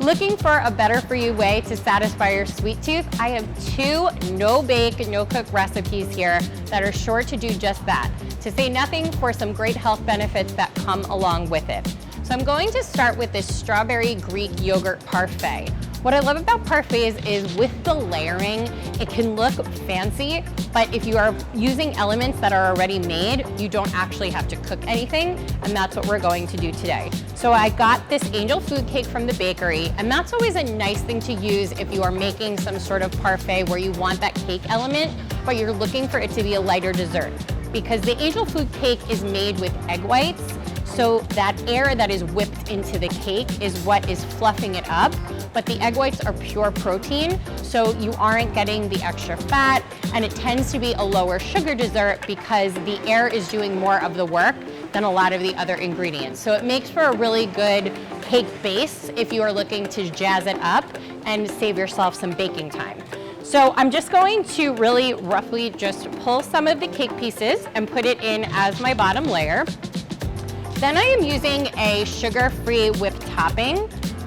Looking for a better for you way to satisfy your sweet tooth? I have 2 no bake, no cook recipes here that are sure to do just that. To say nothing for some great health benefits that come along with it. So I'm going to start with this strawberry Greek yogurt parfait. What I love about parfaits is with the layering, it can look fancy, but if you are using elements that are already made, you don't actually have to cook anything, and that's what we're going to do today. So I got this angel food cake from the bakery, and that's always a nice thing to use if you are making some sort of parfait where you want that cake element, but you're looking for it to be a lighter dessert. Because the angel food cake is made with egg whites, so that air that is whipped into the cake is what is fluffing it up, but the egg whites are pure protein, so you aren't getting the extra fat, and it tends to be a lower sugar dessert because the air is doing more of the work than a lot of the other ingredients. So it makes for a really good cake base if you are looking to jazz it up and save yourself some baking time. So I'm just going to really roughly just pull some of the cake pieces and put it in as my bottom layer. Then I am using a sugar-free whipped topping,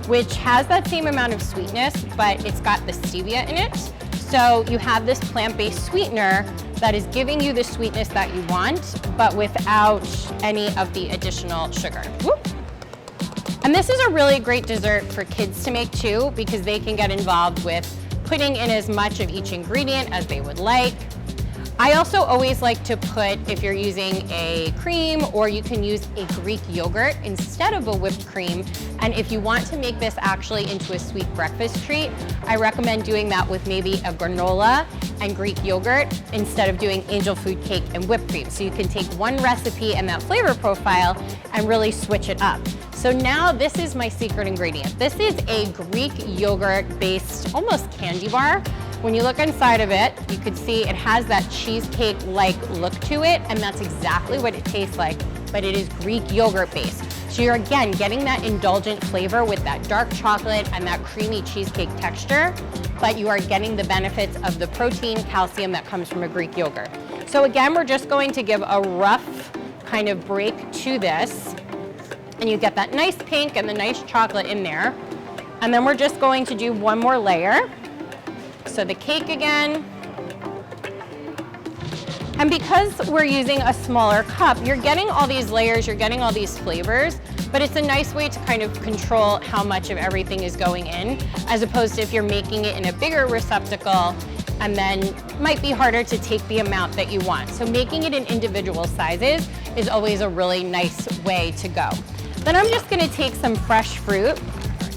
which has that same amount of sweetness, but it's got the stevia in it. So you have this plant-based sweetener that is giving you the sweetness that you want, but without any of the additional sugar. Whoop. And this is a really great dessert for kids to make too, because they can get involved with putting in as much of each ingredient as they would like. I also always like to put, if you're using a cream, or you can use a Greek yogurt instead of a whipped cream. And if you want to make this actually into a sweet breakfast treat, I recommend doing that with maybe a granola and Greek yogurt instead of doing angel food cake and whipped cream. So you can take one recipe and that flavor profile and really switch it up. So now this is my secret ingredient. This is a Greek yogurt based almost candy bar. When you look inside of it, you can see it has that cheesecake-like look to it, and that's exactly what it tastes like, but it is Greek yogurt based. So you're again getting that indulgent flavor with that dark chocolate and that creamy cheesecake texture, but you are getting the benefits of the protein, calcium that comes from a Greek yogurt. So again, we're just going to give a rough kind of break to this, and you get that nice pink and the nice chocolate in there. And then we're just going to do one more layer. So the cake again. And because we're using a smaller cup, you're getting all these layers, you're getting all these flavors, but it's a nice way to kind of control how much of everything is going in, as opposed to if you're making it in a bigger receptacle, and then might be harder to take the amount that you want. So making it in individual sizes is always a really nice way to go. Then I'm just gonna take some fresh fruit.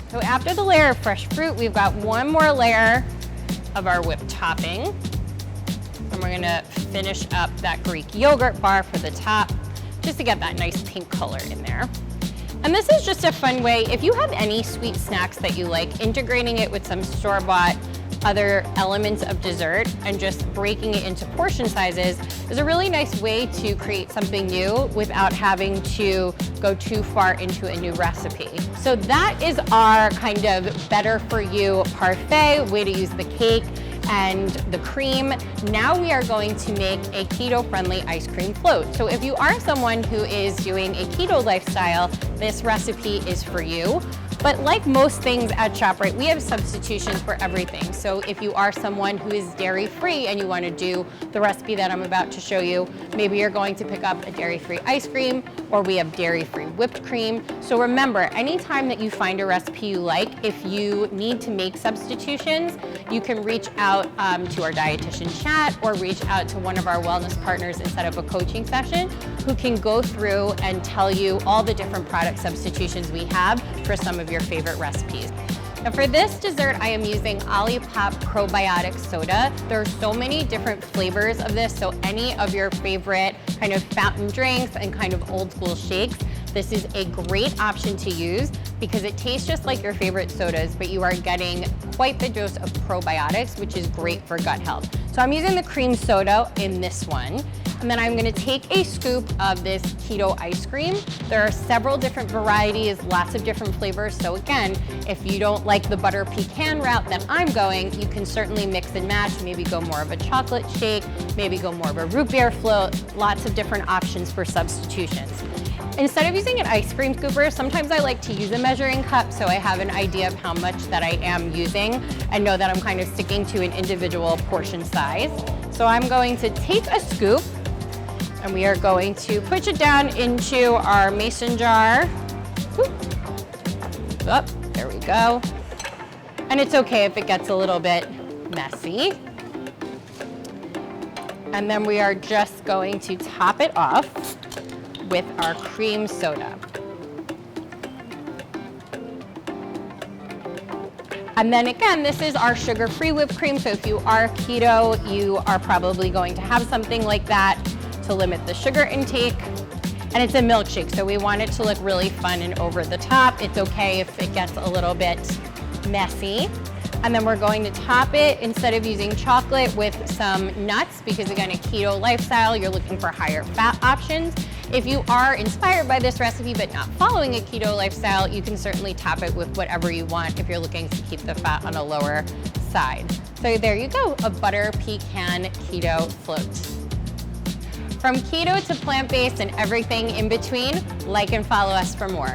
So after the layer of fresh fruit, we've got one more layer of our whipped topping. And we're gonna finish up that Greek yogurt bar for the top, just to get that nice pink color in there. And this is just a fun way, if you have any sweet snacks that you like, integrating it with some store-bought other elements of dessert and just breaking it into portion sizes is a really nice way to create something new without having to go too far into a new recipe. So that is our kind of better for you parfait, way to use the cake and the cream. Now we are going to make a keto-friendly ice cream float. So if you are someone who is doing a keto lifestyle, this recipe is for you. But like most things at ShopRite, we have substitutions for everything. So if you are someone who is dairy-free and you want to do the recipe that I'm about to show you, maybe you're going to pick up a dairy-free ice cream, or we have dairy-free whipped cream. So remember, anytime that you find a recipe you like, if you need to make substitutions, you can reach out to our dietitian chat, or reach out to one of our wellness partners and set up a coaching session who can go through and tell you all the different product substitutions we have for some of your favorite recipes. Now for this dessert, I am using Olipop probiotic soda. There are so many different flavors of this, so any of your favorite kind of fountain drinks and kind of old school shakes, this is a great option to use because it tastes just like your favorite sodas, but you are getting quite the dose of probiotics, which is great for gut health. So I'm using the cream soda in this one. And then I'm gonna take a scoop of this keto ice cream. There are several different varieties, lots of different flavors. So again, if you don't like the butter pecan route that I'm going, you can certainly mix and match, maybe go more of a chocolate shake, maybe go more of a root beer float, lots of different options for substitutions. Instead of using an ice cream scooper, sometimes I like to use a measuring cup so I have an idea of how much that I am using and know that I'm kind of sticking to an individual portion size. So I'm going to take a scoop and we are going to push it down into our mason jar. Oh, there we go. And it's okay if it gets a little bit messy. And then we are just going to top it off with our cream soda. And then again, this is our sugar-free whipped cream, so if you are keto, you are probably going to have something like that to limit the sugar intake. And it's a milkshake, so we want it to look really fun and over the top. It's okay if it gets a little bit messy. And then we're going to top it, instead of using chocolate, with some nuts, because again, a keto lifestyle, you're looking for higher fat options. If you are inspired by this recipe but not following a keto lifestyle, you can certainly top it with whatever you want if you're looking to keep the fat on a lower side. So there you go, a butter pecan keto float. From keto to plant-based and everything in between, like and follow us for more.